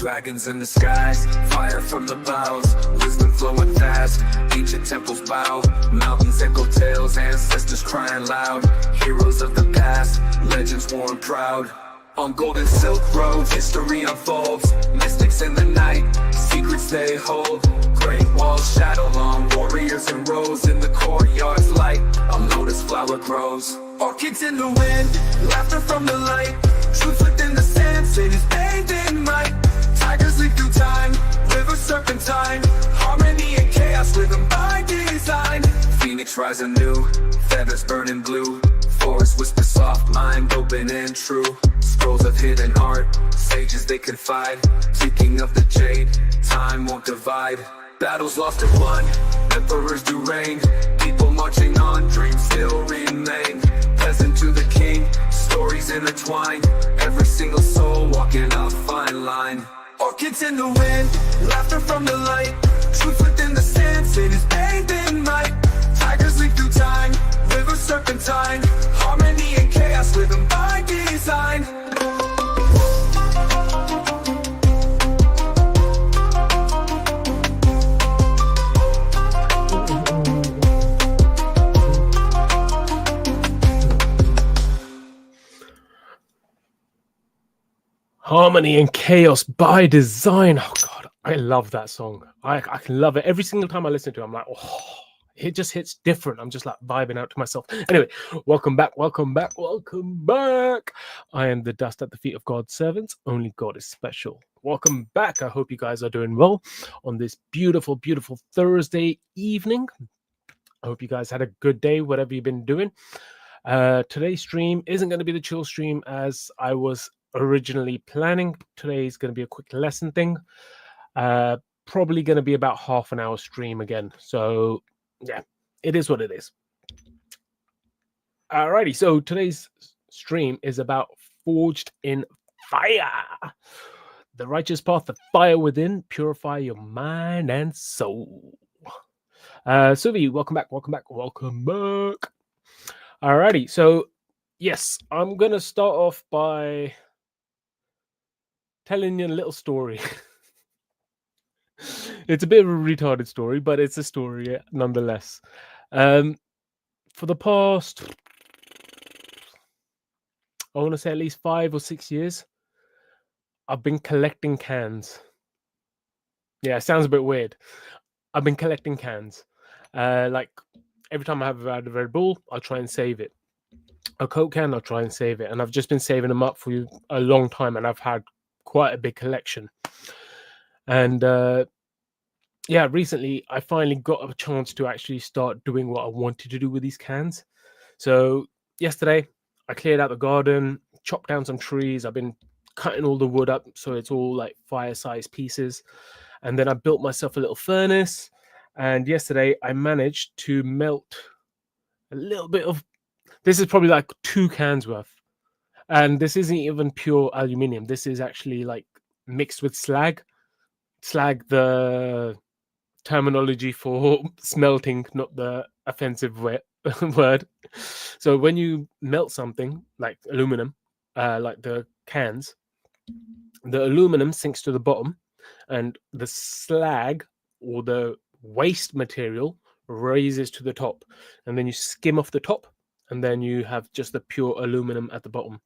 Dragons in the skies, fire from the boughs, wisdom flowing fast, ancient temples bow, mountains echo tales, ancestors crying loud, heroes of the past, legends worn proud. On golden silk roads, history unfolds, mystics in the night, secrets they hold, great walls shadow long, warriors in rows, in the courtyard's light, a lotus flower grows. Orchids in the wind, laughter from the light, truth within the sand, cities bathed in might, tigers leap through time, rivers serpentine, harmony and chaos rhythm by design. Phoenix rise anew, feathers burning blue, forest whisper soft, mind open and true. Scrolls of hidden art, sages they confide, speaking of the jade, time won't divide. Battles lost and won, emperors do reign, people marching on, dreams still remain. Peasant to the king, stories intertwined, every single soul walking a fine line. Orchids in the wind, laughter from the light, truth within the sand, cities bathed in might, tigers leap through time, rivers serpentine, harmony and chaos rhythm by design. Harmony and chaos by design. Oh God, I love that song. I can love it. Every single time I listen to it, I'm like, oh, it just hits different. I'm just like vibing out to myself. Anyway, welcome back, welcome back, welcome back. I am the dust at the feet of God's servants. Only God is special. Welcome back. I hope you guys are doing well on this beautiful, beautiful Thursday evening. I hope you guys had a good day, whatever you've been doing. Today's stream isn't going to be the chill stream as I was originally planning. Today is going to be a quick lesson thing. Probably going to be about half an hour stream again. So yeah, it is what it is. Alrighty, so today's stream is about forged in fire. The righteous path, the fire within, purify your mind and soul. Suvi, welcome back, welcome back, welcome back. Alrighty, so yes, I'm going to start off by telling you a little story. It's a bit of a retarded story, but it's a story nonetheless. For the past, I want to say at least 5 or 6 years, I've been collecting cans. Yeah, it sounds a bit weird. I've been collecting cans. Like every time I have a Red Bull, I'll try and save it. A Coke can, I'll try and save it. And I've just been saving them up for a long time, and I've had quite a big collection. And yeah, recently I finally got a chance to actually start doing what I wanted to do with these cans. So yesterday I cleared out the garden, chopped down some trees. I've been cutting all the wood up so it's all like fire-sized pieces. And then I built myself a little furnace. And yesterday I managed to melt a little bit of, this is probably like 2 cans worth. And this isn't even pure aluminium. This is actually like mixed with slag. Slag, the terminology for smelting, not the offensive word. So when you melt something like aluminum, like the cans, the aluminum sinks to the bottom and the slag or the waste material raises to the top. And then you skim off the top and then you have just the pure aluminum at the bottom.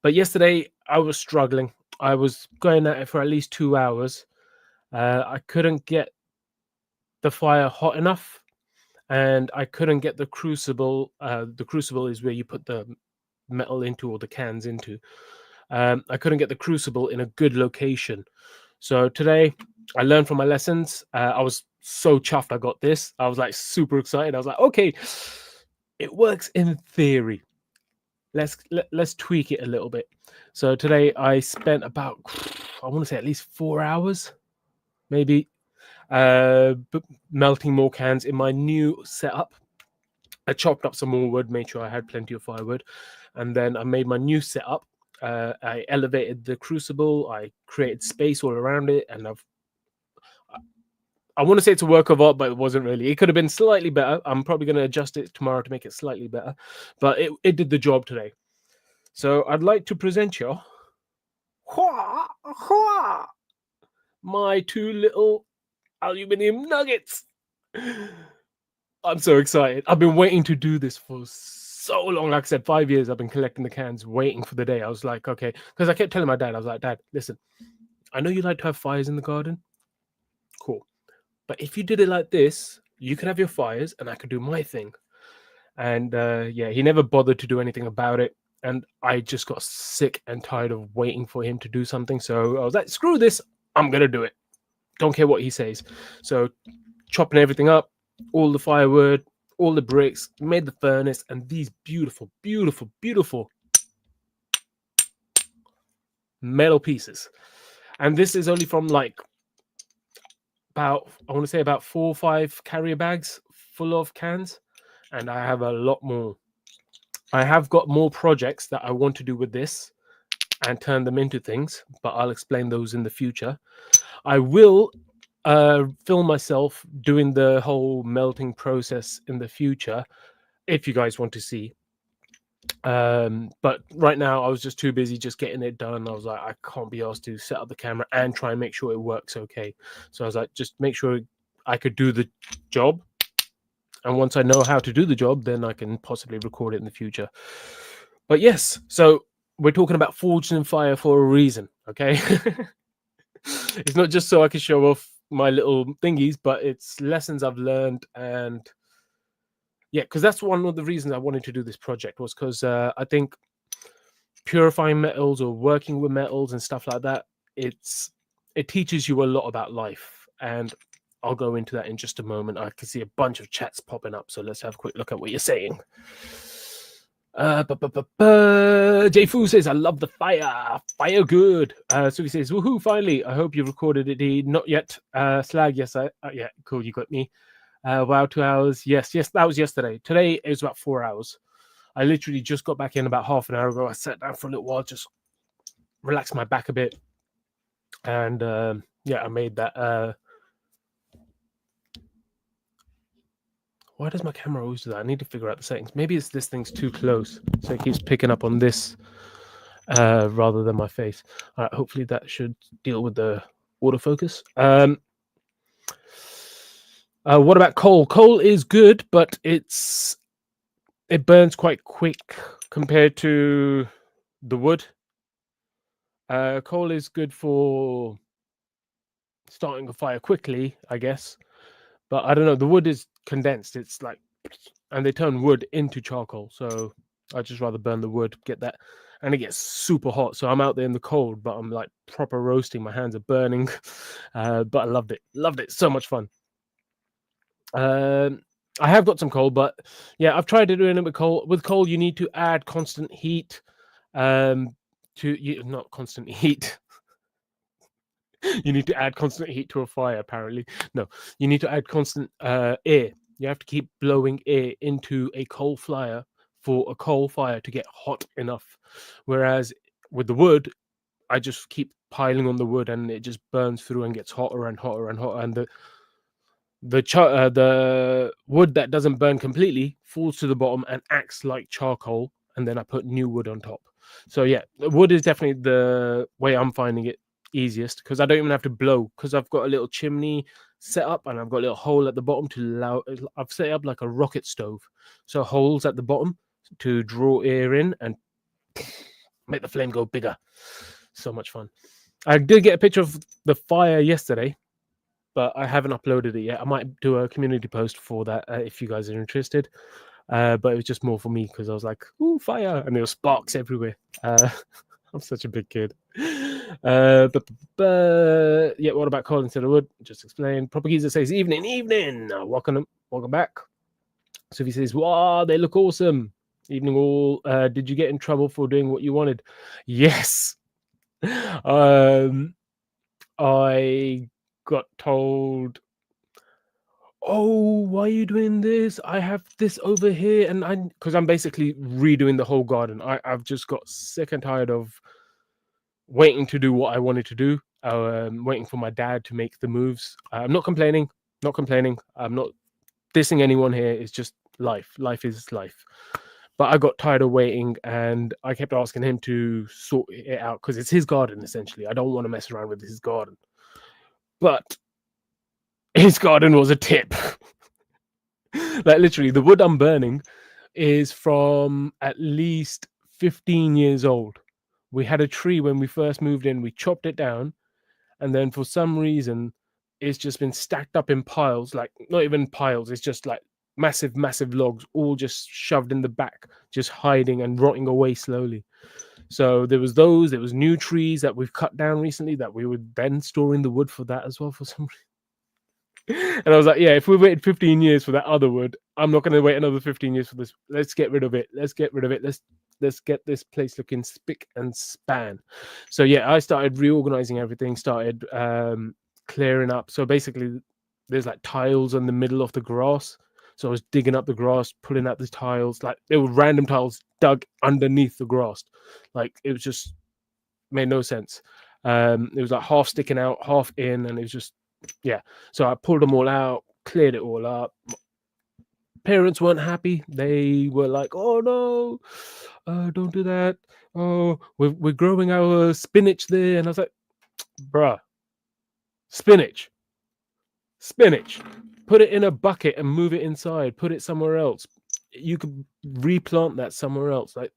But yesterday I was struggling. I was going at it for at least 2 hours. I couldn't get the fire hot enough, and I couldn't get the crucible. The crucible is where you put the metal into or the cans into. I couldn't get the crucible in a good location. So today I learned from my lessons. I was so chuffed I got this. I was like super excited. I was like, okay, it works in theory. Let's tweak it a little bit. So today I spent about, I want to say at least 4 hours, maybe, melting more cans in my new setup. I chopped up some more wood, made sure I had plenty of firewood, and then I made my new setup. I elevated the crucible, I created space all around it, and I want to say it's a work of art, but it wasn't really. It could have been slightly better. I'm probably going to adjust it tomorrow to make it slightly better, but it did the job today. So I'd like to present you my 2 little aluminium nuggets. I'm so excited. I've been waiting to do this for so long. Like I said, 5 years I've been collecting the cans, waiting for the day. I was like, okay, because I kept telling my dad, I was like, Dad, listen, I know you like to have fires in the garden. Cool. But if you did it like this, you could have your fires and I could do my thing. And yeah, he never bothered to do anything about it. And I just got sick and tired of waiting for him to do something. So I was like, screw this, I'm going to do it. Don't care what he says. So chopping everything up, all the firewood, all the bricks, made the furnace, and these beautiful, beautiful, beautiful metal pieces. And this is only from like about, I want to say about 4 or 5 carrier bags full of cans. And I have a lot more. I have got more projects that I want to do with this and turn them into things, but I'll explain those in the future. I will film myself doing the whole melting process in the future if you guys want to see. But right now I was just too busy just getting it done. I was like, I can't be asked to set up the camera and try and make sure it works okay. So I was like, just make sure I could do the job. And once I know how to do the job, then I can possibly record it in the future. But yes, so we're talking about Forged in Fire for a reason, okay? It's not just so I can show off my little thingies, but it's lessons I've learned. And yeah, because that's one of the reasons I wanted to do this project, was because I think purifying metals or working with metals and stuff like that, it teaches you a lot about life. And I'll go into that in just a moment. I can see a bunch of chats popping up, so let's have a quick look at what you're saying. Jay Fu says, I love the fire. Fire good. So he says, woohoo, finally. I hope you recorded it. Not yet. Slag, yes. Yeah, cool. You got me. Wow, 2 hours. Yes, that was yesterday. Today it was about 4 hours. I literally just got back in about half an hour ago. I sat down for a little while, just relaxed my back a bit. And yeah, I made that. Why does my camera always do that? I need to figure out the settings. Maybe it's this thing's too close, so it keeps picking up on this rather than my face. All right, hopefully that should deal with the autofocus. What about coal? Coal is good, but it burns quite quick compared to the wood. Coal is good for starting a fire quickly, I guess. But I don't know. The wood is condensed. It's like, and they turn wood into charcoal. So I'd just rather burn the wood, get that. And it gets super hot. So I'm out there in the cold, but I'm like proper roasting. My hands are burning. But I loved it. Loved it. So much fun. I have got some coal, but yeah, I've tried to do it with coal. With coal, you need to add constant heat. Not constant heat. You need to add constant heat to a fire, apparently. No, you need to add constant air. You have to keep blowing air into a coal fire for a coal fire to get hot enough. Whereas with the wood, I just keep piling on the wood and it just burns through and gets hotter and hotter and hotter. And the wood that doesn't burn completely falls to the bottom and acts like charcoal. And then I put new wood on top. So yeah, wood is definitely the way I'm finding it easiest, because I don't even have to blow, because I've got a little chimney set up and I've got a little hole at the bottom to allow. I've set up like a rocket stove, so holes at the bottom to draw air in and make the flame go bigger. So much fun. I did get a picture of the fire yesterday, but I haven't uploaded it yet. I might do a community post for that if you guys are interested. But it was just more for me because I was like, ooh, fire, and there were sparks everywhere. I'm such a big kid. Yeah, what about coal instead of wood? Just explain. Propageezer says, evening. Welcome back. So he says, wow, they look awesome. Evening all. Did you get in trouble for doing what you wanted? Yes. I got told, oh, why are you doing this? I have this over here. And because I'm basically redoing the whole garden. I've just got sick and tired of waiting to do what I wanted to do, waiting for my dad to make the moves. I'm not complaining. I'm not dissing anyone here. It's just life. Life is life. But I got tired of waiting, and I kept asking him to sort it out because it's his garden, essentially. I don't want to mess around with his garden. but his garden was a tip. Like literally, the wood I'm burning is from at least 15 years old. We had a tree when we first moved in, we chopped it down, and then for some reason it's just been stacked up in piles, like not even piles, it's just like massive logs all just shoved in the back, just hiding and rotting away slowly. So there was new trees that we've cut down recently that we were then storing the wood for that as well for some reason. And I was like, yeah, if we waited 15 years for that other wood, I'm not going to wait another 15 years for this. Let's get rid of it. Let's get get this place looking spick and span. So yeah, I started reorganizing everything, started clearing up. So basically there's like tiles in the middle of the grass. So I was digging up the grass, pulling out the tiles. Like there were random tiles dug underneath the grass. Like it was just made no sense. It was like half sticking out, half in, and it was just, yeah. So I pulled them all out, cleared it all up. Parents weren't happy. They were like, "Oh no, don't do that. Oh, we're growing our spinach there," and I was like, "Bruh, spinach, put it in a bucket and move it inside. Put it somewhere else. You could replant that somewhere else. Like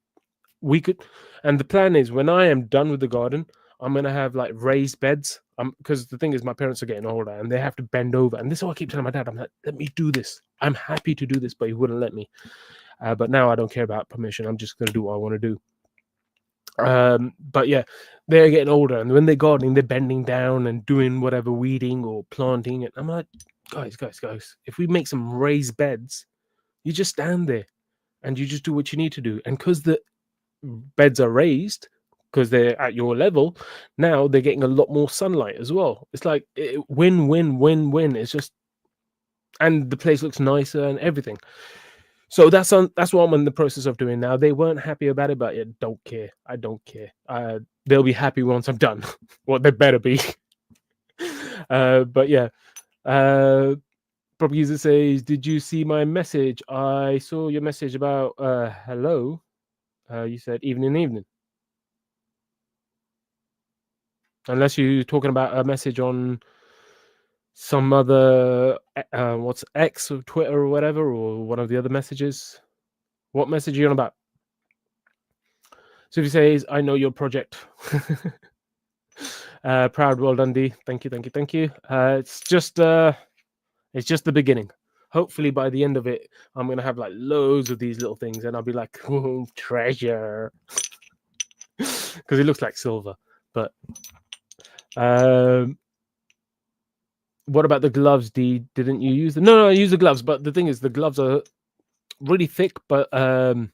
we could." And the plan is, when I am done with the garden, I'm gonna have like raised beds. Because the thing is, my parents are getting older and they have to bend over. And this is what I keep telling my dad. I'm like, let me do this. I'm happy to do this, but he wouldn't let me. But now I don't care about permission. I'm just gonna do what I want to do. But yeah, they're getting older, and when they're gardening, they're bending down and doing whatever weeding or planting. And I'm like, guys, if we make some raised beds, you just stand there and you just do what you need to do. And because the beds are raised, because they're at your level, now they're getting a lot more sunlight as well. It's like win. It's just, and the place looks nicer and everything. So that's what I'm in the process of doing now. They weren't happy about it, but I don't care. I don't care. They'll be happy once I'm done. Well, they better be. But yeah. Proper user says, "Did you see my message? I saw your message about hello. You said evening. Unless you're talking about a message on some other what's X or Twitter or whatever, or one of the other messages. What message are you on about?" So if he says, "I know your project." Proud, well done, D. Thank you. It's just the beginning. Hopefully by the end of it, I'm gonna have like loads of these little things, and I'll be like, "Oh, treasure," because it looks like silver. But what about the gloves, D? Didn't you use them? No, I use the gloves, but the thing is, the gloves are really thick, but the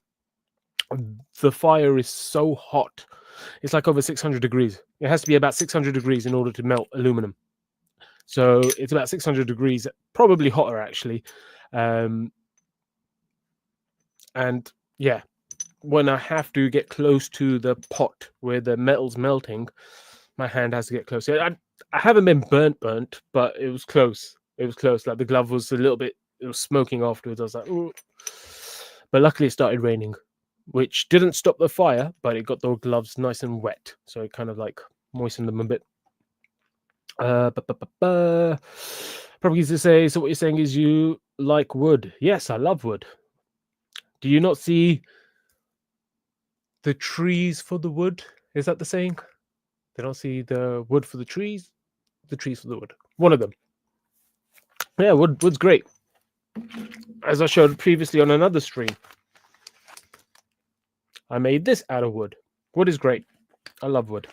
fire is so hot. It's like over 600 degrees. It has to be about 600 degrees in order to melt aluminum. So it's about 600 degrees, probably hotter actually. And yeah, when I have to get close to the pot where the metal's melting, my hand has to get close. I haven't been burnt, but it was close. Like the glove was a little bit, it was smoking afterwards. I was like, ooh. But luckily it started raining, which didn't stop the fire, but it got the gloves nice and wet. So it kind of like moistened them a bit. Probably easy to say. So what you're saying is you like wood. Yes, I love wood. Do you not see the trees for the wood? Is that the saying? They don't see the wood for the trees for the wood. One of them. Yeah, wood's great. As I showed previously on another stream, I made this out of wood. Wood is great. I love wood.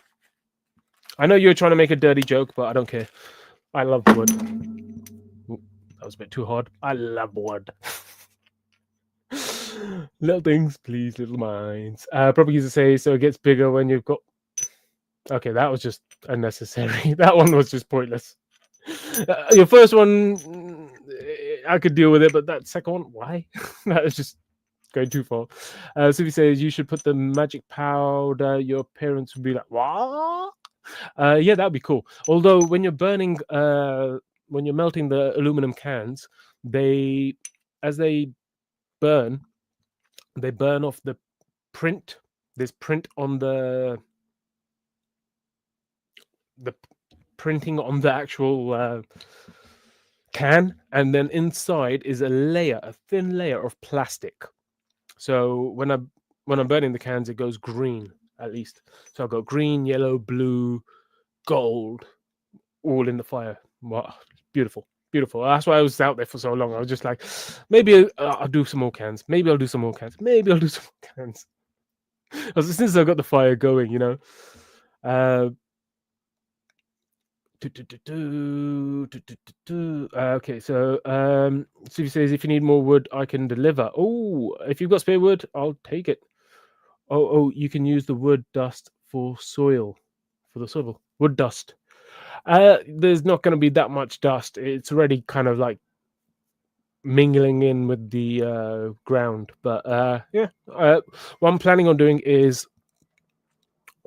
I know you're trying to make a dirty joke, but I don't care. I love wood. Ooh, that was a bit too hard. I love wood. Little things, please, little minds. Probably used to say, so it gets bigger when you've got. Okay, that was just unnecessary. That one was just pointless. Your first one, I could deal with it, but that second one, why? That is just going too far. Suvi says you should put the magic powder. Your parents would be like, "What?" Yeah, that'd be cool. Although when you're burning, when you're melting the aluminum cans, as they burn off the print. There's print on the printing on the actual can, and then inside is a thin layer of plastic. So when I'm burning the cans, it goes green at least. So I've got green, yellow, blue, gold, all in the fire. Wow, beautiful. Beautiful. That's why I was out there for so long. I was just like, maybe I'll do some more cans. Maybe I'll do some more cans. Maybe I'll do some more cans. As soon as I got the fire going, you know. Okay, so Suvi says, if you need more wood, I can deliver. Oh, if you've got spare wood, I'll take it. Oh, you can use the wood dust for soil, for the soil. Wood dust. There's not going to be that much dust. It's already kind of like mingling in with the ground. But yeah, what I'm planning on doing is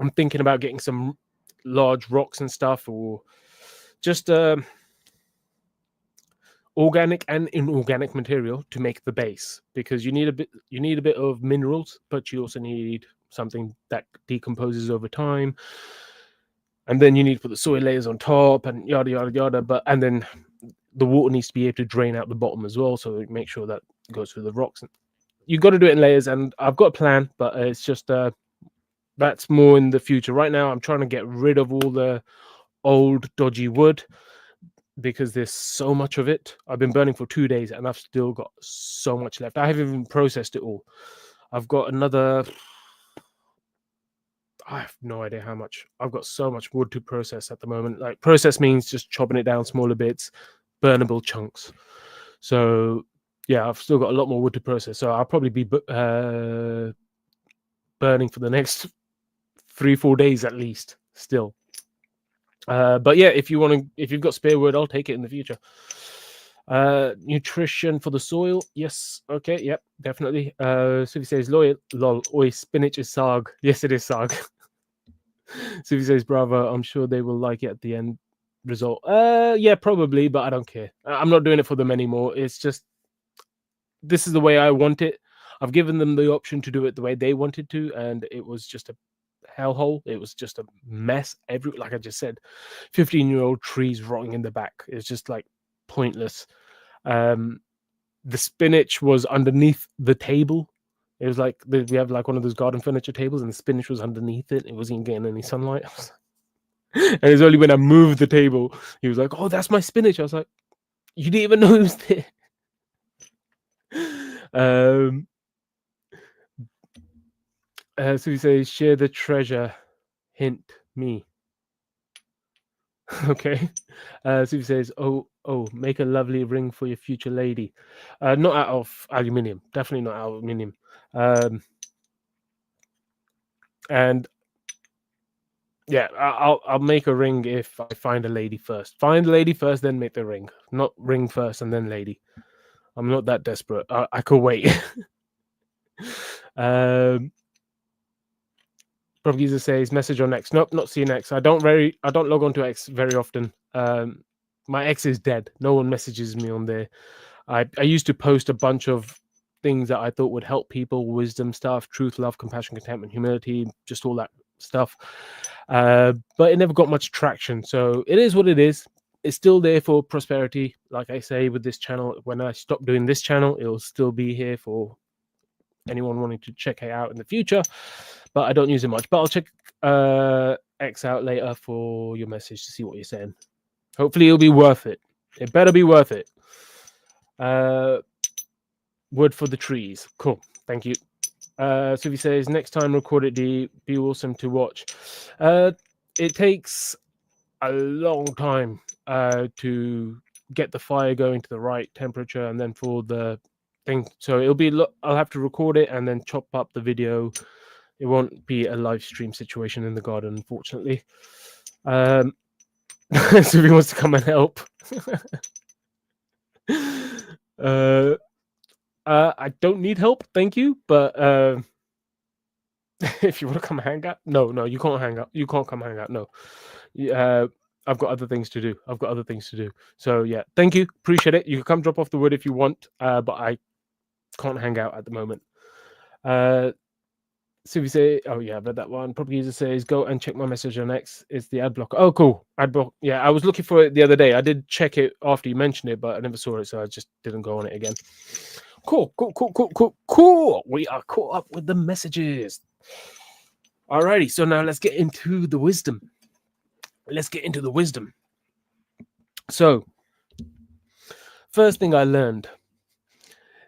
I'm thinking about getting some large rocks and stuff, or just organic and inorganic material to make the base, because you need a bit of minerals, but you also need something that decomposes over time. And then you need to put the soil layers on top and yada yada yada. And then the water needs to be able to drain out the bottom as well, so make sure that goes through the rocks. You got to do it in layers, and I've got a plan, but it's just that's more in the future. Right now, I'm trying to get rid of all the old dodgy wood because there's so much of it. I've been burning for 2 days, and I've still got so much left. I haven't even processed it all. I've got another. I have no idea how much. I've got so much wood to process at the moment. Like, process means just chopping it down smaller bits, burnable chunks. So yeah, I've still got a lot more wood to process. So I'll probably be burning for the next 3-4 days at least still. But yeah, if you've got spare wood, I'll take it in the future. Nutrition for the soil, yes, okay, yep, definitely. Suvi says, lol, oi, spinach is sag. Yes, it is sag. Suvi says, bravo, I'm sure they will like it at the end result. Yeah, probably, but I don't care. I'm not doing it for them anymore. It's just, this is the way I want it. I've given them the option to do it the way they wanted to, and it was just a hellhole. It was just a mess. Like I just said, 15-year-old trees rotting in the back. It's just like pointless. The spinach was underneath the table. It was like we have like one of those garden furniture tables, and the spinach was underneath it. It wasn't getting any sunlight. And it's only when I moved the table, he was like, "Oh, that's my spinach." I was like, "You didn't even know it was there." So he says, "Share the treasure. Hint me." Okay. So he says, "Oh, make a lovely ring for your future lady. Not out of aluminium. Definitely not aluminium. And yeah, I'll make a ring if I find a lady first. Find a lady first, then make the ring. Not ring first and then lady. I'm not that desperate. I could wait." Profgeezer says, message on X. Nope, not seeing X. I don't log on to X very often. My X is dead. No one messages me on there. I used to post a bunch of things that I thought would help people, wisdom stuff, truth, love, compassion, contentment, humility, just all that stuff. But it never got much traction. So it is what it is. It's still there for prosperity. Like I say with this channel, when I stop doing this channel, it'll still be here for anyone wanting to check it out in the future. But I don't use it much. But I'll check X out later for your message to see what you're saying. Hopefully it'll be worth it. It better be worth it. Wood for the trees. Cool. Thank you. Suvi says, next time record it, be awesome to watch. It takes a long time to get the fire going to the right temperature, and then for the thing. So it'll be, I'll have to record it and then chop up the video. It won't be a live stream situation in the garden, unfortunately. Suvi wants to come and help. I don't need help, thank you. But if you want to come hang out, no, you can't hang out. You can't come hang out. No, I've got other things to do. So yeah, thank you, appreciate it. You can come drop off the wood if you want, but I can't hang out at the moment. So we say, oh yeah, I've read that one. Property user says, go and check my message on X. It's the ad blocker. Oh, cool. Ad block. Yeah, I was looking for it the other day. I did check it after you mentioned it, but I never saw it, so I just didn't go on it again. Cool. We are caught up with the messages. Alrighty, so now let's get into the wisdom. So, first thing I learned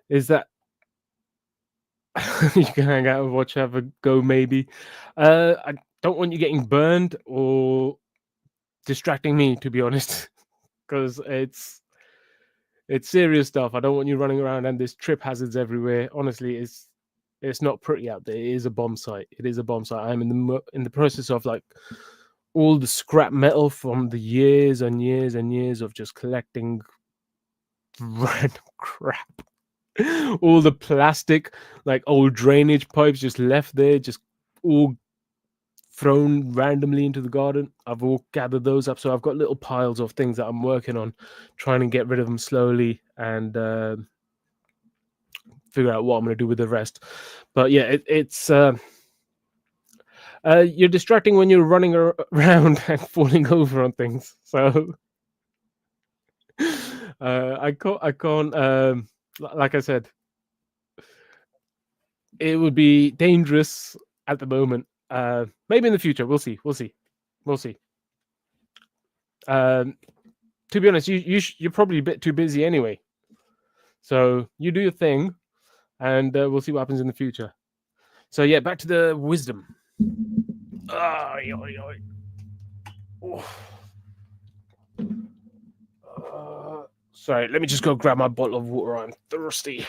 is that you can hang out and watch, have a go, maybe. I don't want you getting burned or distracting me, to be honest, because it's serious stuff. I don't want you running around and there's trip hazards everywhere. Honestly, it's not pretty out there. It is a bomb site. I'm in the process of like all the scrap metal from the years and years and years of just collecting random crap. All the plastic, like old drainage pipes just left there, just all thrown randomly into the garden. I've all gathered those up, so I've got little piles of things that I'm working on, trying to get rid of them slowly and figure out what I'm going to do with the rest. But yeah, it's you're distracting when you're running around and falling over on things. So I can't. Like I said, it would be dangerous at the moment. Maybe in the future, we'll see. To be honest, you're probably a bit too busy anyway. So you do your thing, and we'll see what happens in the future. So yeah, back to the wisdom. Sorry, let me just go grab my bottle of water. I'm thirsty.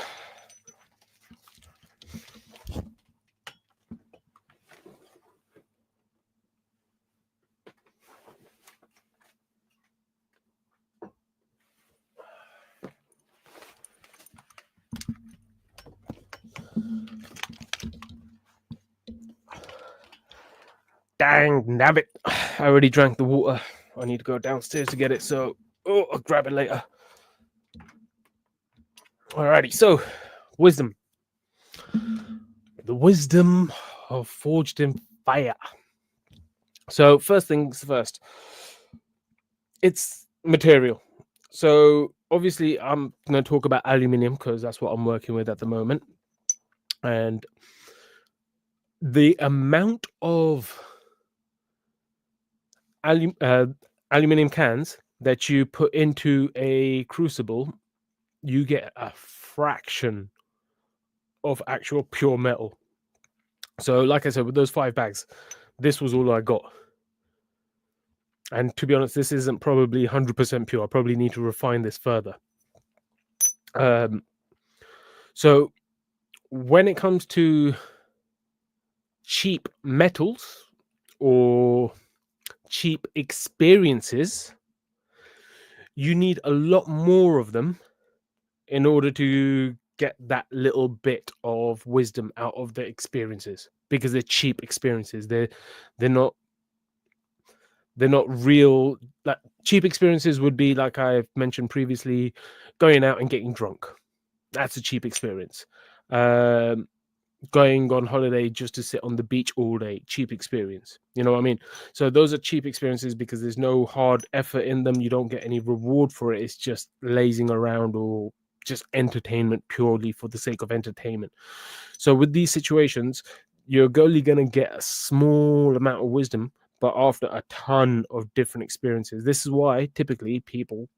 Dang nabbit. I already drank the water. I need to go downstairs to get it, so I'll grab it later. Alrighty, so wisdom. The wisdom of forged in fire. So first things first, it's material. So obviously I'm going to talk about aluminium because that's what I'm working with at the moment. And the amount of aluminium cans that you put into a crucible, you get a fraction of actual pure metal. So like I said, with those 5 bags, this was all I got. And to be honest, this isn't probably 100% pure. I probably need to refine this further. So when it comes to cheap metals or cheap experiences, you need a lot more of them in order to get that little bit of wisdom out of the experiences, because they're cheap experiences. They're not real. Like cheap experiences would be, like I've mentioned previously, going out and getting drunk. That's a cheap experience. Going on holiday just to sit on the beach all day, cheap experience. You know what I mean? So those are cheap experiences because there's no hard effort in them. You don't get any reward for it. It's just lazing around or just entertainment purely for the sake of entertainment. So with these situations, you're only going to get a small amount of wisdom, but after a ton of different experiences. This is why typically people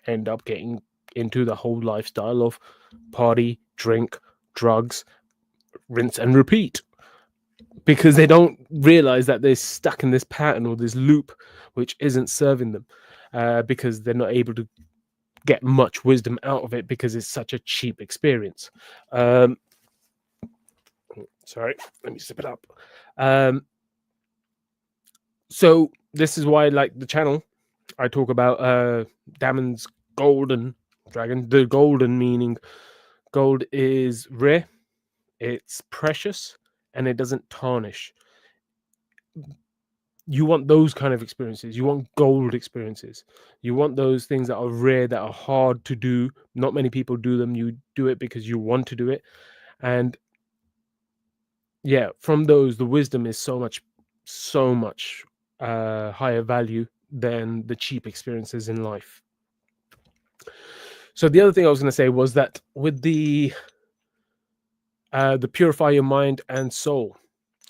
end up getting into the whole lifestyle of party, drink, drugs, rinse and repeat, because they don't realize that they're stuck in this pattern or this loop which isn't serving them, because they're not able to get much wisdom out of it because it's such a cheap experience. Sorry, let me sip it up. So this is why, like the channel, I talk about Damon's golden dragon. The golden meaning gold is rare, it's precious, and it doesn't tarnish. You want those kind of experiences. You want gold experiences. You want those things that are rare, that are hard to do. Not many people do them. You do it because you want to do it. And yeah, from those, the wisdom is so much higher value than the cheap experiences in life. So the other thing I was going to say was that with the purify your mind and soul.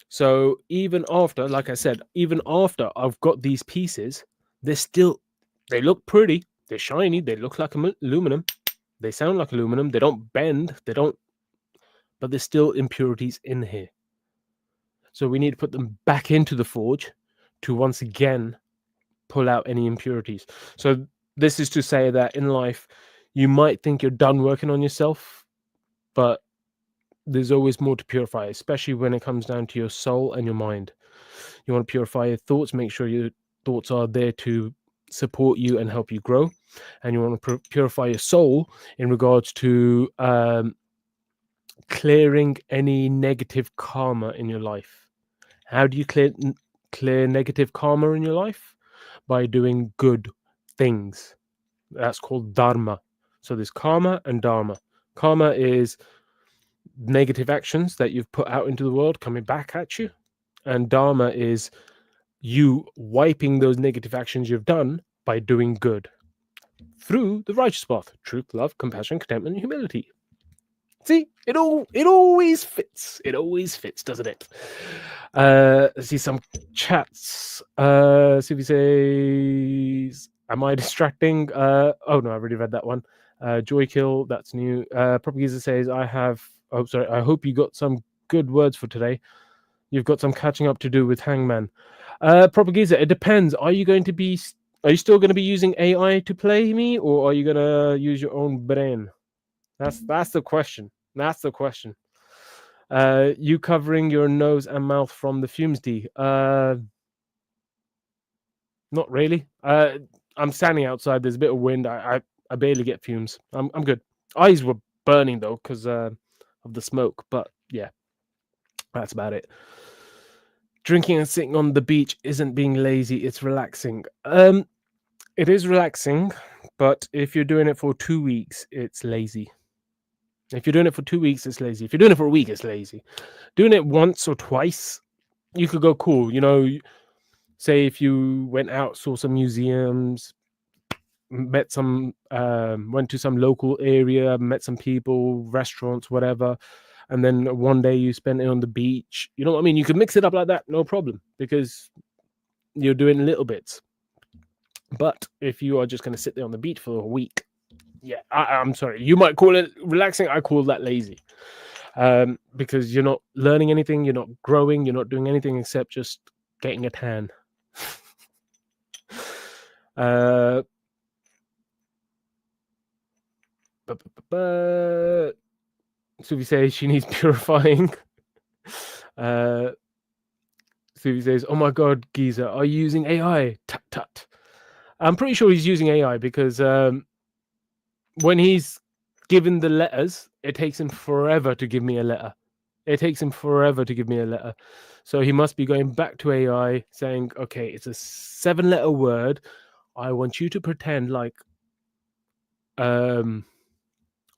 So even after, like I said, even after I've got these pieces, they look pretty, they're shiny, they look like aluminum, they sound like aluminum, they don't bend, but there's still impurities in here. So we need to put them back into the forge to once again pull out any impurities. So this is to say that in life, you might think you're done working on yourself, but there's always more to purify, especially when it comes down to your soul and your mind. You want to purify your thoughts, make sure your thoughts are there to support you and help you grow. And you want to purify your soul in regards to clearing any negative karma in your life. How do you clear negative karma in your life? By doing good things. That's called dharma. So there's karma and dharma. Karma is negative actions that you've put out into the world coming back at you, and dharma is you wiping those negative actions you've done by doing good through the righteous path: truth, love, compassion, contentment, and humility. See, it always fits. It always fits, doesn't it? Let's see some chats. See if he says, "Am I distracting?" Oh no, I already read that one. Joy Kill, that's new. Propaganda says, "I have." Oh, sorry. I hope you got some good words for today. You've got some catching up to do with Hangman. Propaganda, it depends. Are you still going to be using AI to play me, or are you going to use your own brain? That's the question. That's the question. You covering your nose and mouth from the fumes, D? Not really. I'm standing outside. There's a bit of wind. I barely get fumes. I'm good. Eyes were burning though because of the smoke. But yeah, that's about it. Drinking and sitting on the beach isn't being lazy. It's relaxing. It is relaxing, but if you're doing it for 2 weeks, it's lazy. If you're doing it for 2 weeks, it's lazy. If you're doing it for a week, it's lazy. Doing it once or twice, you could go cool. You know, say if you went out, saw some museums, went to some local area, met some people, restaurants, whatever, and then one day you spent it on the beach. You know what I mean? You could mix it up like that, no problem, because you're doing little bits. But if you are just going to sit there on the beach for a week, yeah, I'm sorry. You might call it relaxing. I call that lazy. Because you're not learning anything, you're not growing, you're not doing anything except just getting a tan. Suvi says she needs purifying. Suvi says, "Oh my God, Giza, are you using AI?" Tut tut. I'm pretty sure he's using AI because when he's given the letters, it takes him forever to give me a letter. So he must be going back to AI saying, "Okay, it's a 7-letter word. I want you to pretend like, or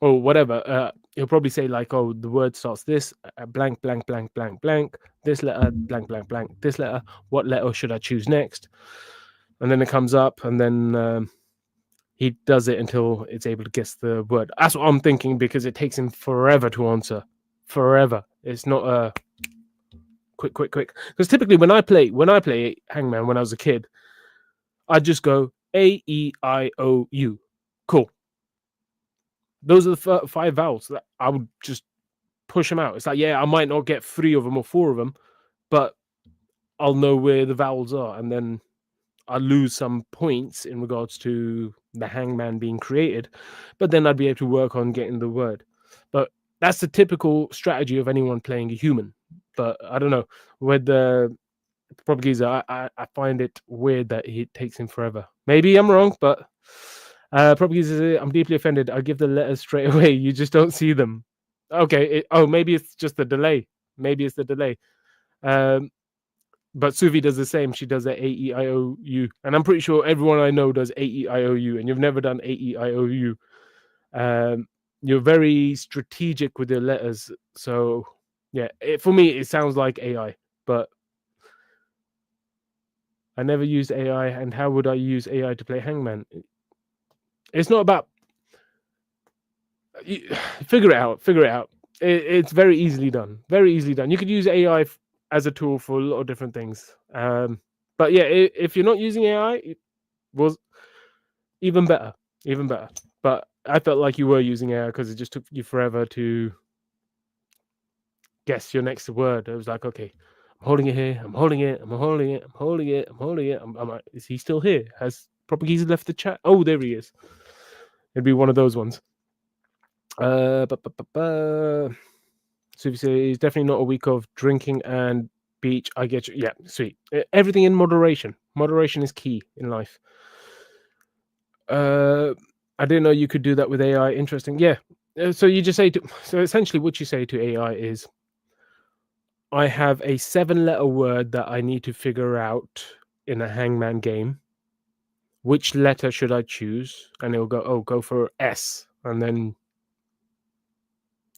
whatever." He'll probably say like, "Oh, the word starts this blank, blank, blank, blank, blank. This letter, blank, blank, blank. This letter. What letter should I choose next?" And then it comes up, and then he does it until it's able to guess the word. That's what I'm thinking, because it takes him forever to answer. Forever. It's not a quick. Because typically when I play Hangman when I was a kid, I'd just go A-E-I-O-U. Cool. Those are the 5 vowels that I would just push them out. It's like, yeah, I might not get 3 of them or 4 of them, but I'll know where the vowels are, and then I lose some points in regards to the Hangman being created, but then I'd be able to work on getting the word. But that's the typical strategy of anyone playing a human. But I don't know, with the Propaganda, I find it weird that it takes him forever. Maybe I'm wrong, but Propaganda, I'm deeply offended. I give the letters straight away. You just don't see them. Okay. Maybe it's just the delay. But Suvi does the same. She does the A-E-I-O-U. And I'm pretty sure everyone I know does A-E-I-O-U. And you've never done A-E-I-O-U. You're very strategic with your letters. So Yeah, for me, it sounds like AI, but I never used AI, and how would I use AI to play Hangman? It's not about figure it out. Figure it out. It's very easily done. Very easily done. You could use AI as a tool for a lot of different things. But yeah, if you're not using AI, it was even better. Even better. But I felt like you were using AI because it just took you forever to guess your next word. It was like, okay, I'm holding it here. I'm holding it. I'm holding it. I'm holding it. I'm holding it. I'm like, is he still here? Has Propaganda left the chat? Oh, there he is. It'd be one of those ones. So if you say it's definitely not a week of drinking and beach, I get you. Yeah, sweet. Everything in moderation. Moderation is key in life. I didn't know you could do that with AI. Interesting. Yeah. So you just say so essentially what you say to AI is, I have a 7-letter word that I need to figure out in a Hangman game. Which letter should I choose? And it'll go, oh, go for S. And then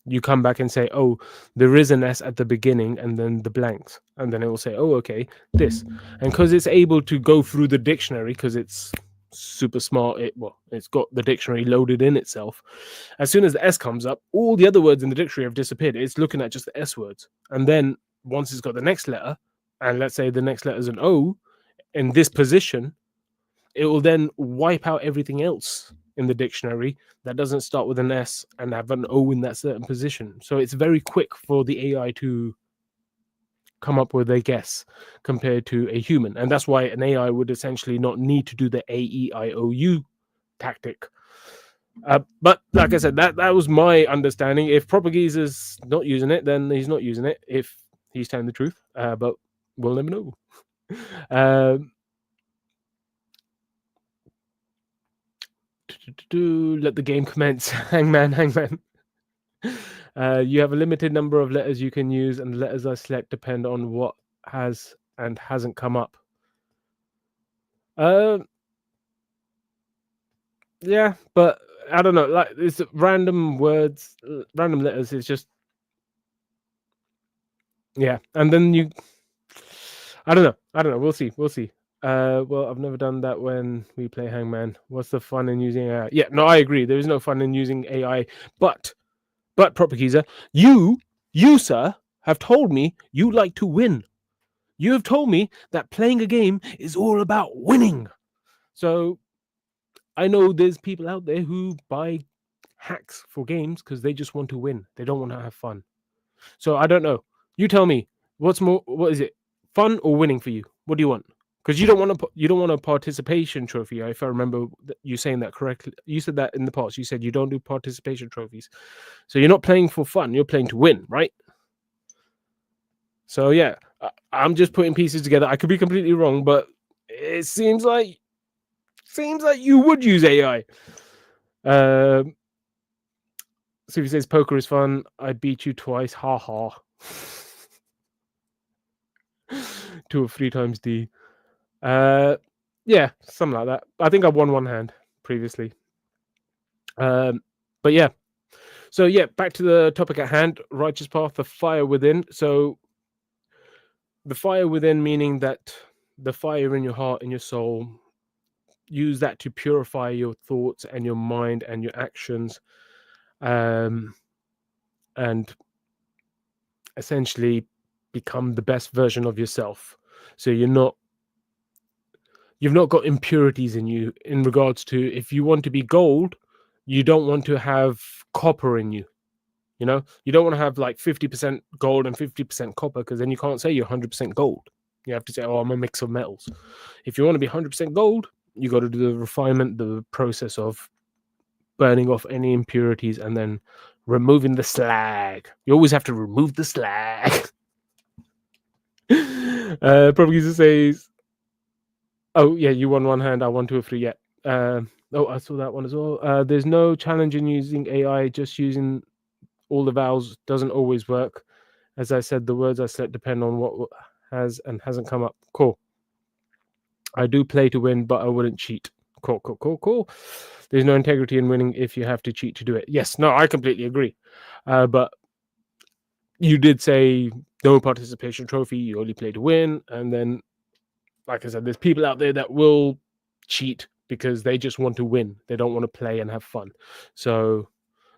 you come back and say, oh, there is an S at the beginning and then the blanks. And then it will say, oh, okay, this. And because it's able to go through the dictionary, because it's super smart, it's got the dictionary loaded in itself. As soon as the S comes up, all the other words in the dictionary have disappeared. It's looking at just the S words. And then once it's got the next letter, and let's say the next letter is an O, in this position, it will then wipe out everything else in the dictionary that doesn't start with an S and have an O in that certain position. So it's very quick for the AI to come up with a guess compared to a human. And that's why an AI would essentially not need to do the AEIOU tactic. But like I said, that was my understanding. If Propaganda is not using it, then he's not using it, if he's telling the truth. But we'll never know. Let the game commence. Hangman. You have a limited number of letters you can use, and the letters I select depend on what has and hasn't come up. Yeah, but I don't know. Like, it's random words, random letters. It's just, yeah. And then I don't know. We'll see. Well, I've never done that when we play Hangman. What's the fun in using AI? Yeah, no, I agree. There is no fun in using AI. But Propaganda, you, sir, have told me you like to win. You have told me that playing a game is all about winning. So I know there's people out there who buy hacks for games because they just want to win. They don't want to have fun. So I don't know. You tell me, what is it? Fun or winning for you? What do you want? Because you don't want a participation trophy. If I remember you saying that correctly, you said that in the past. You said you don't do participation trophies. So you're not playing for fun. You're playing to win, right? So yeah, I'm just putting pieces together. I could be completely wrong, but it seems like you would use AI. Sufi says poker is fun. I beat you twice. Ha ha. 2 or 3 times D. Yeah, something like that. I think I won one hand previously. But yeah. So yeah, back to the topic at hand. Righteous path, the fire within. So the fire within, meaning that the fire in your heart and your soul, use that to purify your thoughts and your mind and your actions, and essentially become the best version of yourself. So you've not got impurities in you, in regards to, if you want to be gold, you don't want to have copper in you. You know, you don't want to have like 50% gold and 50% copper, because then you can't say you're 100% gold. You have to say, oh, I'm a mix of metals. If you want to be 100% gold, you got to do the refinement, the process of burning off any impurities and then removing the slag. You always have to remove the slag. Propaganda says, oh yeah, you won one hand, I won 2 or 3 yet. Oh, I saw that one as well. There's no challenge in using AI, just using all the vowels doesn't always work. As I said, the words I select depend on what has and hasn't come up. Cool. I do play to win, but I wouldn't cheat. Cool. There's no integrity in winning if you have to cheat to do it. Yes, no, I completely agree. But you did say no participation trophy, you only play to win. And then, like I said, there's people out there that will cheat because they just want to win. They don't want to play and have fun. So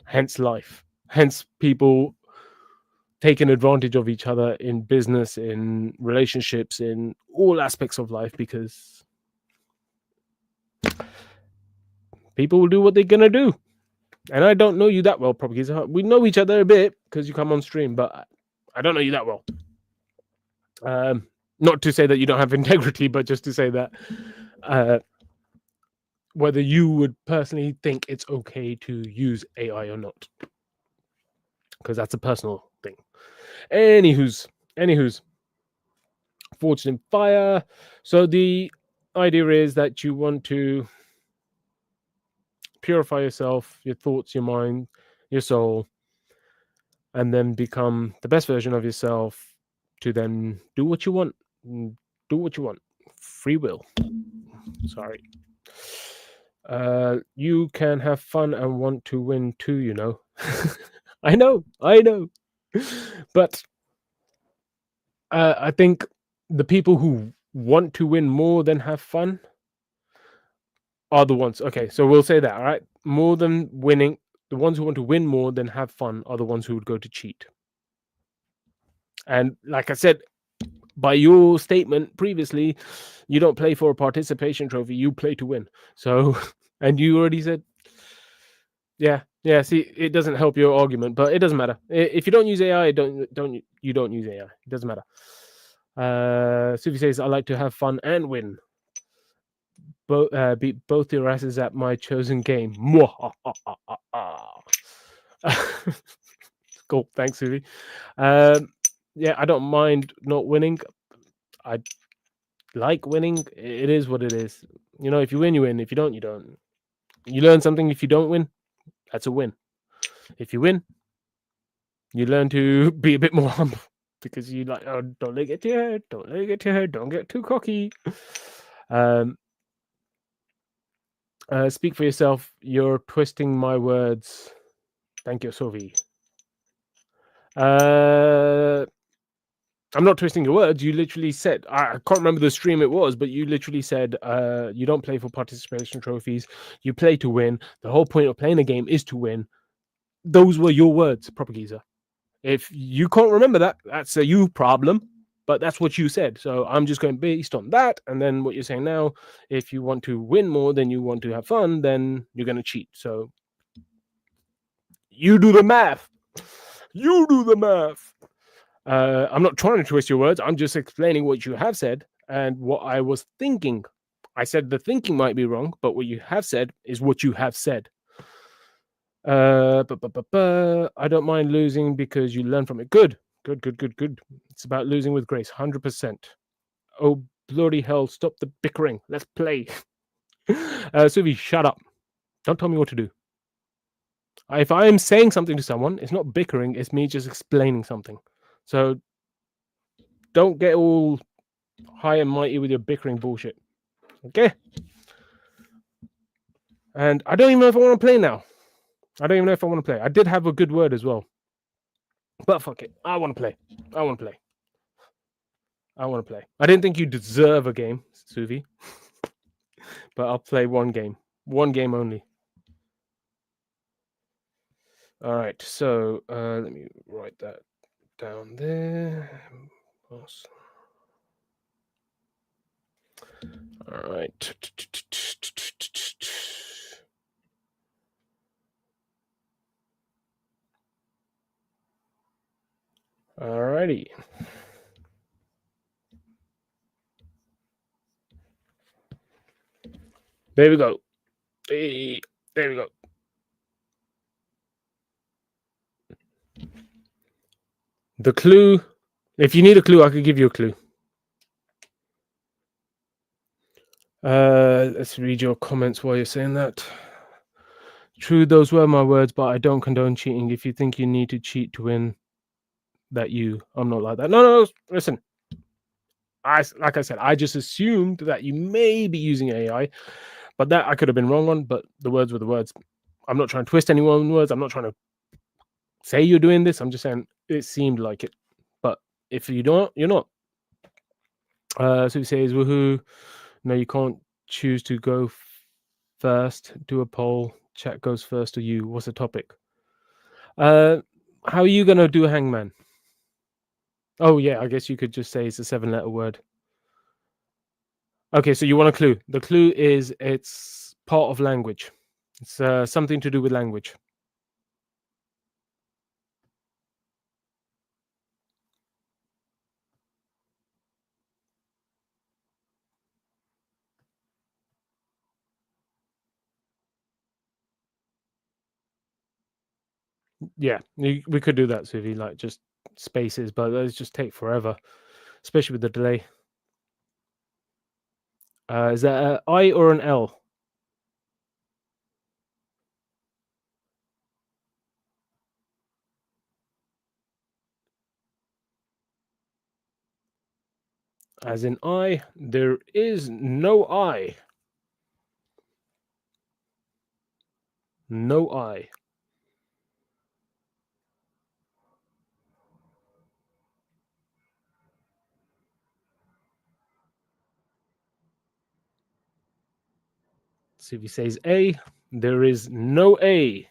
hence life. Hence people taking advantage of each other in business, in relationships, in all aspects of life, because people will do what they're gonna do. And I don't know you that well, probably. We know each other a bit because you come on stream, but I don't know you that well. Not to say that you don't have integrity, but just to say that whether you would personally think it's okay to use AI or not, because that's a personal thing. Anywho's, Fortune in Fire. So the idea is that you want to purify yourself, your thoughts, your mind, your soul, and then become the best version of yourself to then do what you want. Do what you want. Free will. Sorry. You can have fun and want to win too, you know. I know. But I think the people who want to win more than have fun are the ones. Okay, so we'll say that, all right? More than winning, the ones who want to win more than have fun are the ones who would go to cheat. And like I said, by your statement previously, you don't play for a participation trophy, you play to win. So, and you already said, yeah. See, it doesn't help your argument, but it doesn't matter. If you don't use AI, you don't use AI. It doesn't matter. Sufi says, I like to have fun and win. Beat both your asses at my chosen game. Cool, thanks, Sufi. Yeah, I don't mind not winning. I like winning. It is what it is. You know, if you win, you win. If you don't, you don't. You learn something. If you don't win, that's a win. If you win, you learn to be a bit more humble, because you like, oh, don't let it get to your head. Don't let it get to your head. Don't get too cocky. Speak for yourself. You're twisting my words. Thank you, Sophie. I'm not twisting your words. You literally said, I can't remember the stream it was, but you literally said you don't play for participation trophies. You play to win. The whole point of playing a game is to win. Those were your words, Propagazer. If you can't remember that, that's a you problem, but that's what you said. So I'm just going based on that. And then what you're saying now, if you want to win more than you want to have fun, then you're going to cheat. So you do the math. You do the math. I'm not trying to twist your words. I'm just explaining what you have said and what I was thinking. I said the thinking might be wrong, but what you have said is what you have said. I don't mind losing because you learn from it. Good. It's about losing with grace. 100%. Oh, bloody hell. Stop the bickering. Let's play. Suvi, shut up. Don't tell me what to do. If I am saying something to someone, it's not bickering. It's me just explaining something. So don't get all high and mighty with your bickering bullshit. Okay? And I don't even know if I want to play now. I don't even know if I want to play. I did have a good word as well. But fuck it. I want to play. I didn't think you deserve a game, Suvi. But I'll play one game. One game only. All right. So let me write that down there. Awesome. All right. All righty. There we go. Hey, there we go. The clue. If you need a clue, I could give you a clue. Let's read your comments while you're saying that. True, those were my words, but I don't condone cheating. If you think you need to cheat to win, I'm not like that. No, listen. Like I said, I just assumed that you may be using AI, but that I could have been wrong on. But the words were the words. I'm not trying to twist anyone's words. I'm not trying to say you're doing this. I'm just saying It seemed like it, but if you don't, you're not. So he says, "Woohoo! No, you can't choose to go first. Do a poll. Chat goes first or you. What's the topic? Uh, how are you gonna do hangman? Oh yeah, I guess you could just say it's a 7-letter word. Okay, so you want a clue. The clue is it's part of language. It's something to do with language. Yeah, we could do that, Suvi, like just spaces, but those just take forever, especially with the delay. Is that an I or an L? As in I, there is no I. No I. Suvi says A, there is no A.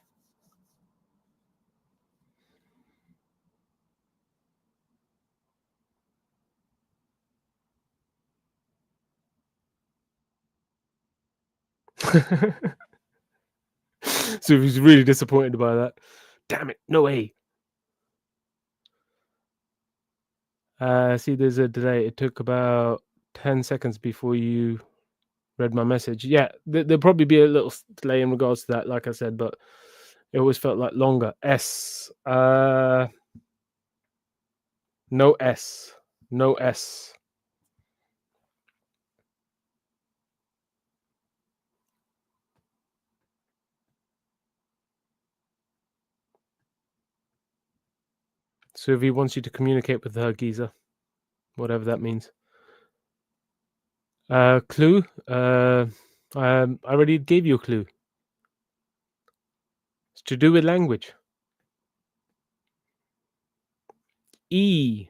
Suvi's really disappointed by that. Damn it, no A. See, there's a delay. It took about 10 seconds before you read my message. Yeah, there'll probably be a little delay in regards to that, like I said, but it always felt like longer. S. No S. No S. Suvi wants you to communicate with her, Giza, whatever that means. Clue. I already gave you a clue. It's to do with language. E.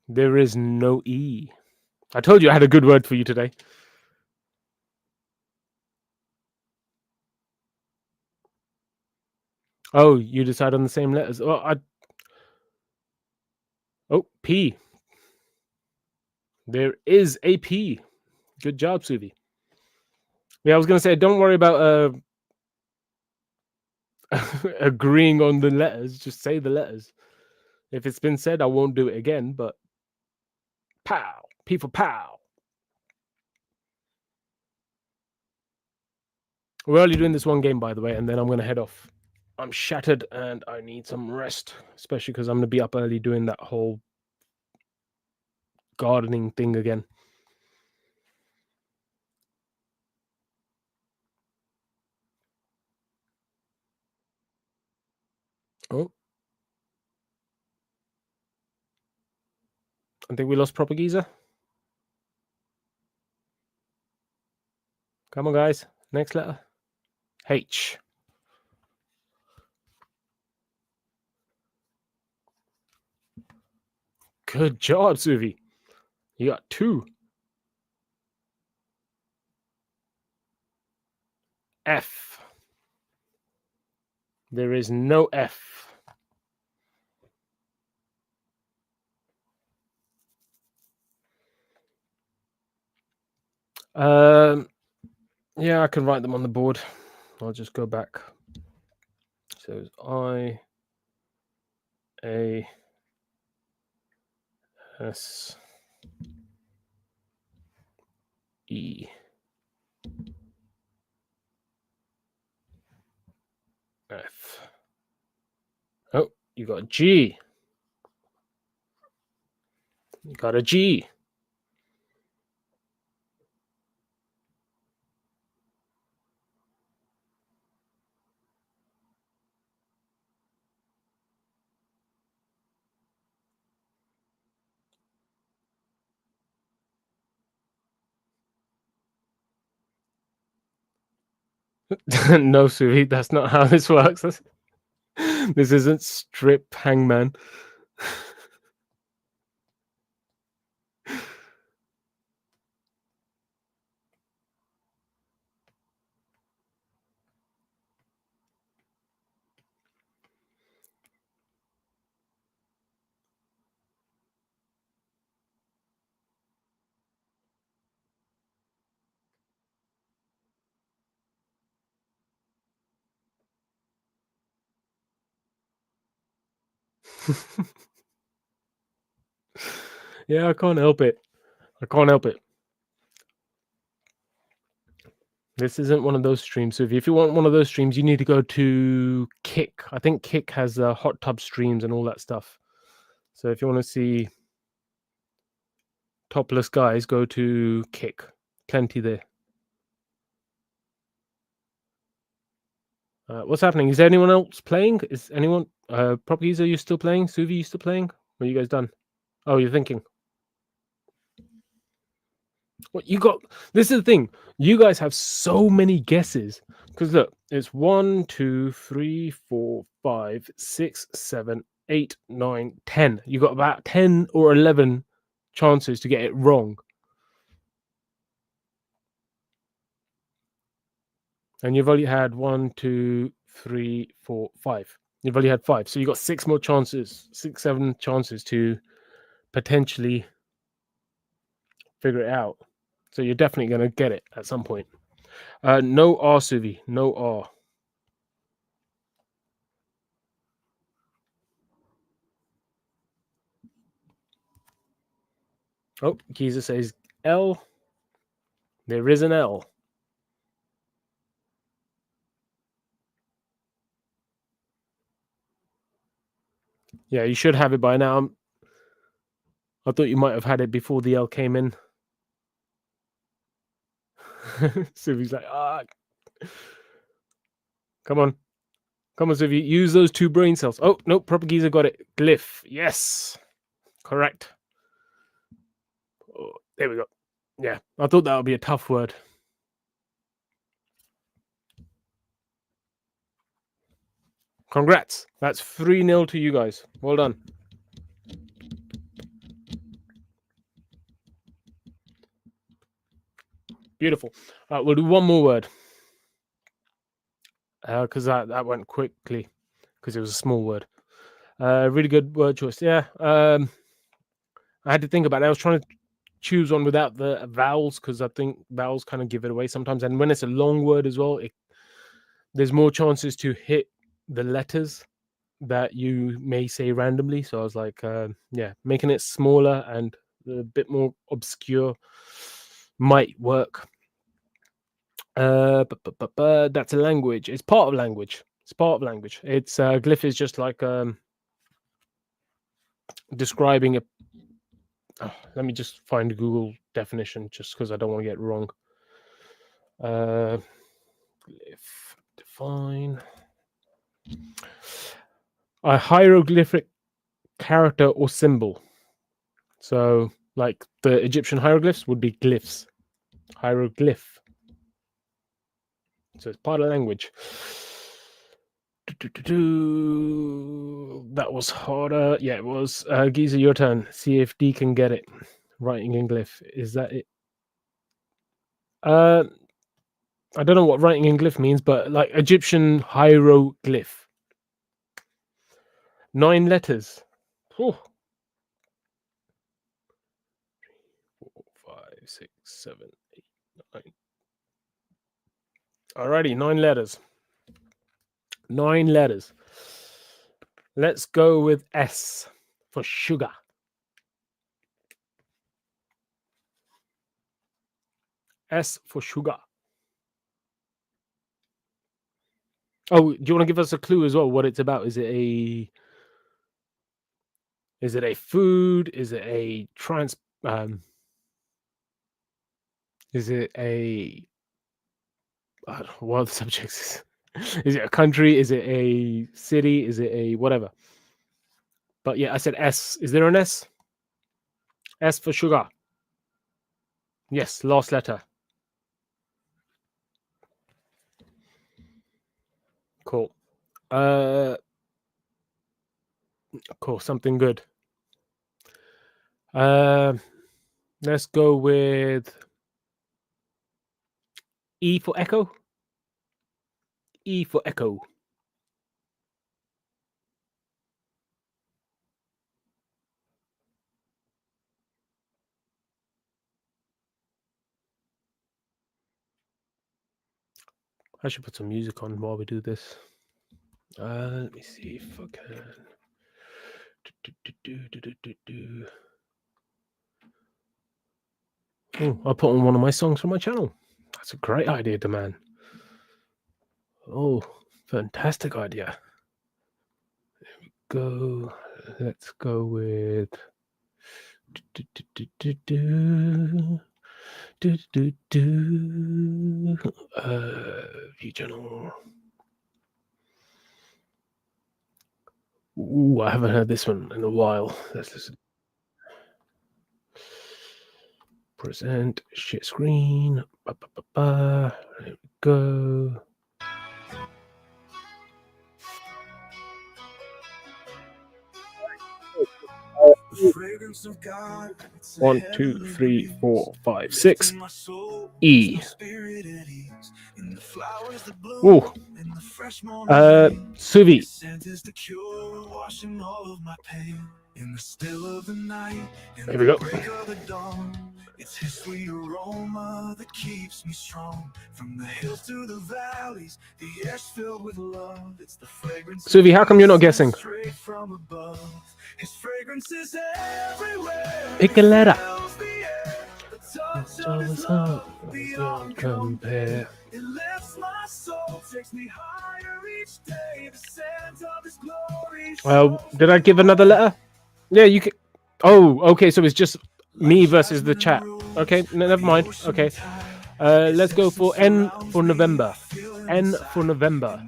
There is no E. I told you I had a good word for you today. Oh, you decide on the same letters. Oh, P. There is a P. Good job, Suvi. Yeah, I was gonna say, don't worry about agreeing on the letters. Just say the letters. If it's been said, I won't do it again. But pow, P for pow. We're only doing this one game, by the way, and then I'm gonna head off. I'm shattered and I need some rest, especially because I'm gonna be up early doing that whole gardening thing again. Oh, I think we lost Proper Geezer. Come on, guys. Next letter. H. Good job, Suvi. You got 2. F. There is no F. Yeah, I can write them on the board. I'll just go back. So it's I, A, S, E, F. Oh, you got a G. You got a G. No, Suvi, that's not how this works. This isn't strip hangman. Yeah, I can't help it. I can't help it. This isn't one of those streams. So if you want one of those streams, you need to go to Kick. I think Kick has hot tub streams and all that stuff. So if you want to see topless guys, go to Kick. Plenty there. What's happening? Is there anyone else playing? Is anyone? Properties, are you still playing? Suvi, you still playing? Or are you guys done? Oh, you're thinking. What you got? This is the thing. You guys have so many guesses. Because look, it's 1, 2, 3, 4, 5, 6, 7, 8, 9, 10. You got about 10 or 11 chances to get it wrong. And you've only had 1, 2, 3, 4, 5. You've only had 5. So you got 6 more chances, 6, 7 chances to potentially figure it out. So you're definitely going to get it at some point. No R, Suvi. No R. Oh, Giza says L. There is an L. Yeah, you should have it by now. I thought you might have had it before the L came in. Suvi's like, come on. Come on, Suvi. Use those 2 brain cells. Oh, no, Proper Giza got it. Glyph. Yes. Correct. Oh, there we go. Yeah, I thought that would be a tough word. Congrats. That's 3-0 to you guys. Well done. Beautiful. We'll do one more word. Because that went quickly. Because it was a small word. Really good word choice. Yeah. I had to think about it. I was trying to choose one without the vowels because I think vowels kind of give it away sometimes. And when it's a long word as well, there's more chances to hit the letters that you may say randomly. So I was like, yeah, making it smaller and a bit more obscure might work. But that's a language. It's part of language. It's part of language. It's glyph is just like describing a. Oh, let me just find a Google definition, just because I don't want to get it wrong. Glyph define a hieroglyphic character or symbol. So, like the Egyptian hieroglyphs would be glyphs. Hieroglyph. So it's part of language. That was harder. Yeah, it was. Giza, your turn. See if D can get it. Writing in glyph. Is that it? I don't know what writing in glyph means, but like Egyptian hieroglyph. 9 letters. Oh. 4, 5, 6, 7, 8, 9. Alrighty, 9 letters. 9 letters. Let's go with S for sugar. S for sugar. Oh, do you want to give us a clue as well? What it's about? Is it a food? Is it a Is it a what are the subjects? Is it a country? Is it a city? Is it a whatever? But yeah, I said S. Is there an S? S for sugar. Yes, last letter. Cool. Cool, something good. Let's go with E for echo. E for echo. I should put some music on while we do this. Let me see if I can. Oh, I'll put on one of my songs from my channel. That's a great idea, the man. Oh, fantastic idea. There we go. Let's go with view channel. Ooh, I haven't heard this one in a while. Let's listen. Present, share screen. There we go. The fragrance of God. 1, 2, 3, 4, 5, 6. E. Ooh. Suvi. Here we go. It's his sweet aroma that keeps me strong. From the hills to the valleys, the air's filled with love. It's the fragrance. Suvi, how come you're not guessing? Straight from above. His fragrance is everywhere. Piccoletta. The touch of his love beyond compare. It lifts my soul, takes me higher each day. The scent of his glory. Did I give another letter? Yeah, you can. Oh, okay. So it's just me versus the chat. Okay, never mind. Okay, let's go for N for November. N for November.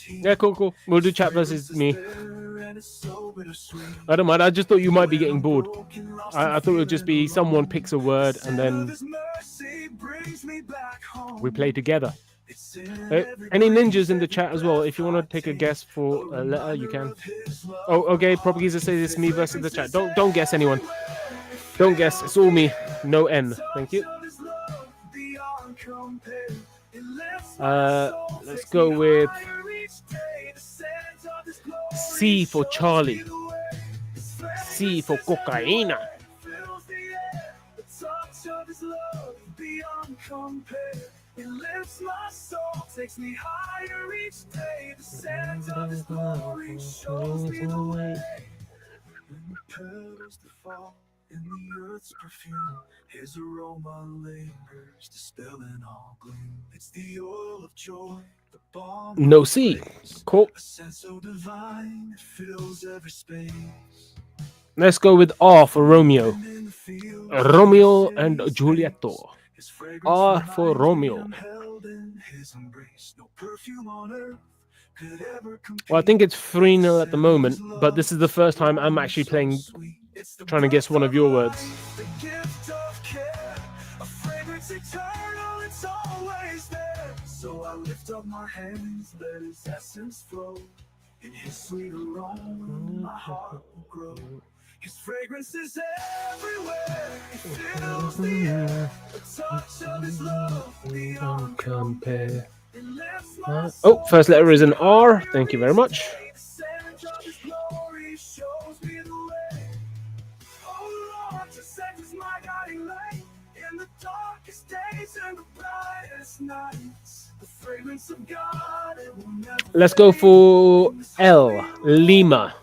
Yeah, cool. We'll do chat versus me. I don't mind. I just thought you might be getting bored. I thought it would just be someone picks a word and then we play together. Any ninjas in the chat as well? If you want to take a guess for a letter, you can. Oh, okay. Propagator says it's me versus the chat. Don't guess anyone. Don't guess. It's all me. No N. Thank you. Let's go with C for Charlie. C for cocaína. It lifts my soul, takes me higher each day. The scent of his glory shows me the way. When the petals to fall in the earth's perfume, his aroma lingers, dispelling all gloom. It's the oil of joy, the balm. No C. Cool. A sense so divine, it fills every space. Let's go with R for Romeo. Romeo and Giulietto. R for Romeo. Well, I think it's 3-0 at the moment, but this is the first time I'm actually trying to guess one of your words. So I lift up my hands, let his essence flow. In his sweet aroma, my heart will grow. His fragrance is everywhere. It fills the air. The touch of his love beyond compare. Oh, first letter is an R. Thank you very much. The scent of his glory shows me the way. Oh Lord, to set is my guiding light in the darkest days and the brightest nights. The fragrance of God, it will never. Let's go for L. Lima.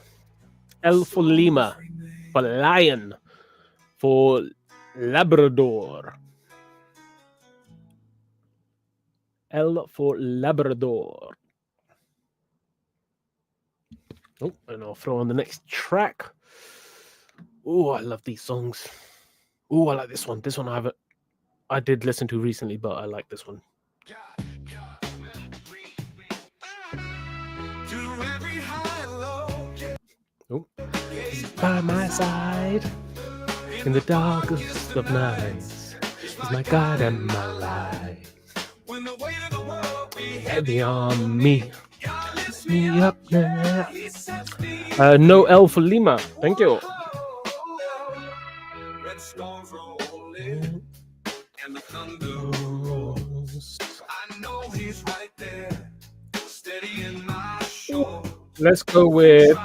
L for Lima. For lion, for Labrador. L for Labrador. Oh, and I'll throw on the next track. Oh, I love these songs. Oh, I like this one. This one I did listen to recently, but I like this one. Oh, he's by my side in the darkest of nights. He's my God and my life. Heavy on me. me up now. No L for Lima. Thank you. Red storms rolling and the thunder rolls. I know he's right there, steady in my shore. Let's go with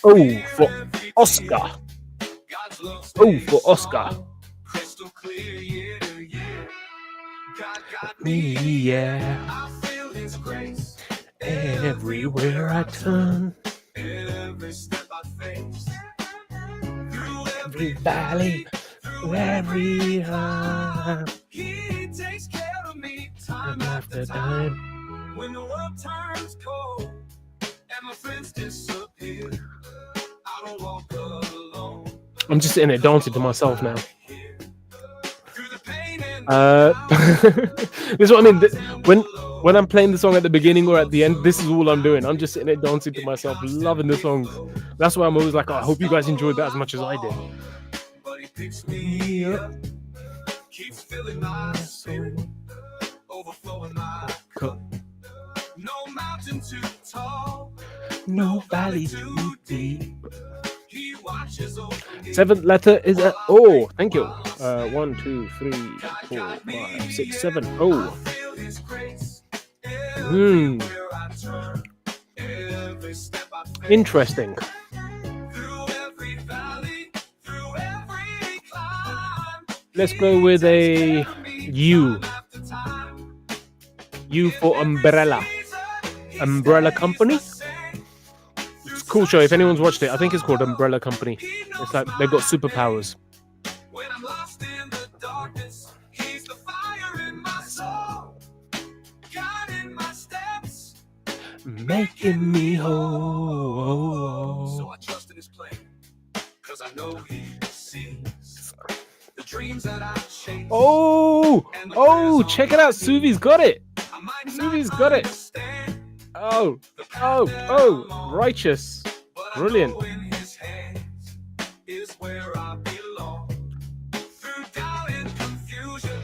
for Oscar. For Oscar. Crystal clear, year to year. God got Me, yeah. I feel his grace Everywhere I turn. every step I face. Through Every valley, every high. He takes care of me time Time after after time. time. When the world turns cold and my friends disappear, I don't walk alone. I'm just sitting there dancing to myself now. Through the pain and This is what I mean. When I'm playing the song at the beginning or at the end, this is all I'm doing. I'm just sitting there dancing to myself, loving the songs. That's why I'm always like, oh, I hope you guys enjoyed that as much as I did. But he picks me up, keeps filling my spirit, overflowing my cup. No mountain too tall, No valley too deep. he watches over me. 7th letter is a O. Thank you. 1, 2, 3, 4, 5, 6, 7. O. Feel his grace Hmm. everywhere I turn, every step I face. Interesting. Through every valley, through every climb. Let's go with a U. After time, U for umbrella. Umbrella Company. It's a cool show. If anyone's watched it, I think it's called Umbrella Company. It's like they've got superpowers. when I'm lost in the darkness, he's the fire in my soul, guiding my steps, Making me whole. So I trust in his plan, cause I know he sees the dreams that I chase. Oh, check it out. Suvi's got it. I might not Suvi's got it. understand Oh, righteous. but I Brilliant. know in his hands is where I belong. Through doubt and confusion,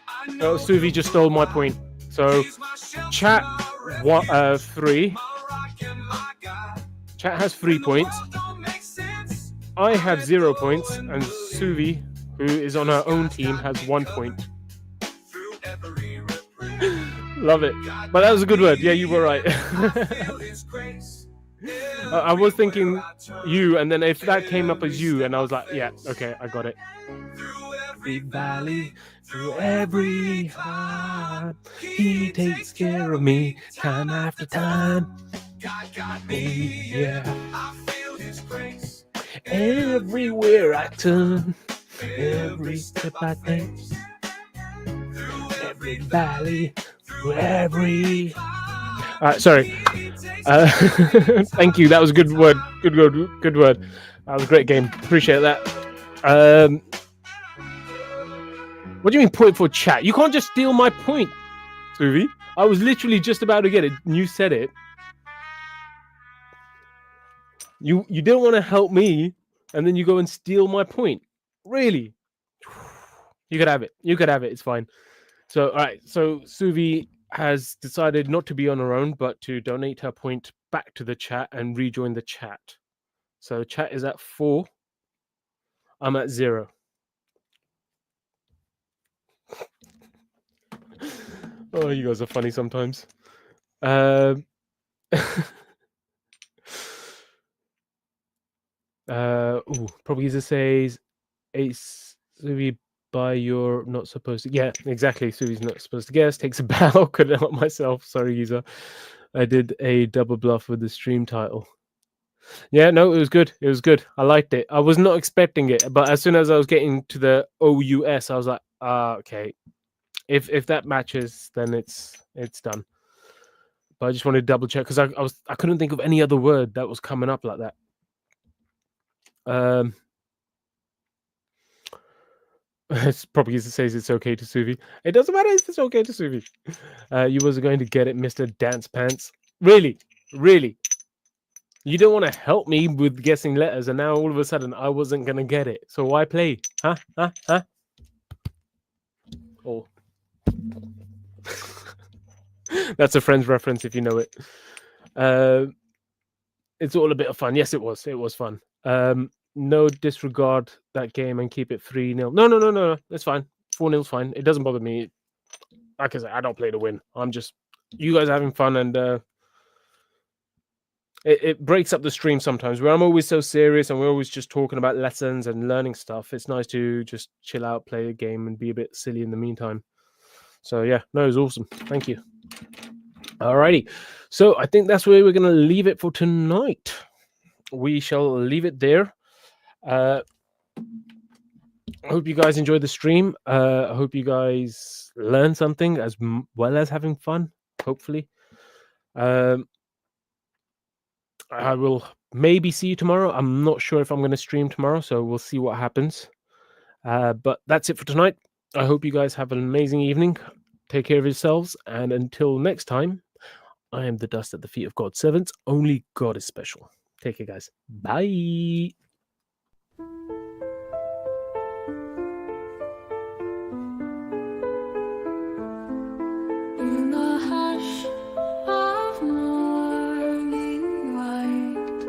I know Oh, Suvi just stole my point. So, he's my shelter, chat, my 3. my rock and my guide. Chat has 3 points. World don't make sense. I have 0 points, and Suvi, who is on her own team, has 1 point. Through every reprieve, Love it. But that was a good word. Yeah, you were right. feel his grace. I was thinking you, and then if that came up as you, and I was like, yeah, okay, I got it. Through Every valley, through every high, he takes care of me time after time. God got me, Yeah. I feel his grace. Everywhere I turn, every step I take, Through every valley, through every. Sorry. Thank you. That was a good word. Good word. That was a great game. Appreciate that. What do you mean point for chat? You can't just steal my point, Suvi. I was literally just about to get it. And you said it. You didn't want to help me, and then you go and steal my point. Really? You could have it. It's fine. So, all right. So Suvi has decided not to be on her own, but to donate her point back to the chat and rejoin the chat. So chat is at 4. I'm at 0. Oh, you guys are funny sometimes. Probably user says, "Ace Suvi, by your not supposed to." Yeah, exactly. Suvi's not supposed to guess. Takes a bow. Couldn't help myself. Sorry, user. I did a double bluff with the stream title. Yeah, no, it was good. I liked it. I was not expecting it, but as soon as I was getting to the OUS, I was like, okay. If that matches, then it's done. But I just wanted to double check because I couldn't think of any other word that was coming up like that. It's probably says it's okay to Suvi. It doesn't matter if it's okay to Suvi. You wasn't going to get it, Mr. Dance Pants. Really? You don't want to help me with guessing letters, and now all of a sudden I wasn't gonna get it. So why play? Huh? Oh. That's a Friends reference if you know it. It's all a bit of fun. Yes, it was. It was fun. No, disregard that game and keep it 3-0. No. That's fine. 4-0's fine. It doesn't bother me. Like I said, I don't play to win. I'm just you guys are having fun, and it breaks up the stream sometimes where I'm always so serious and we're always just talking about lessons and learning stuff. It's nice to just chill out, play a game, and be a bit silly in the meantime. So yeah, no, it was awesome. Thank you. Alrighty. So I think that's where we're going to leave it for tonight. We shall leave it there. I hope you guys enjoyed the stream. I hope you guys learned something as well as having fun, hopefully. I will maybe see you tomorrow. I'm not sure if I'm going to stream tomorrow, so we'll see what happens. But that's it for tonight. I hope you guys have an amazing evening. Take care of yourselves. And until next time, I am the dust at the feet of God's servants. Only God is special. Take care, guys. Bye. In the hush of morning light,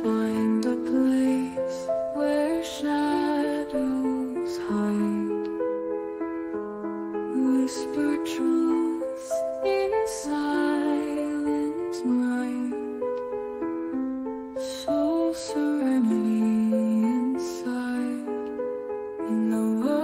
find a place where shadows hide. Whisper truth in silence bright. Soul serenity inside. In the world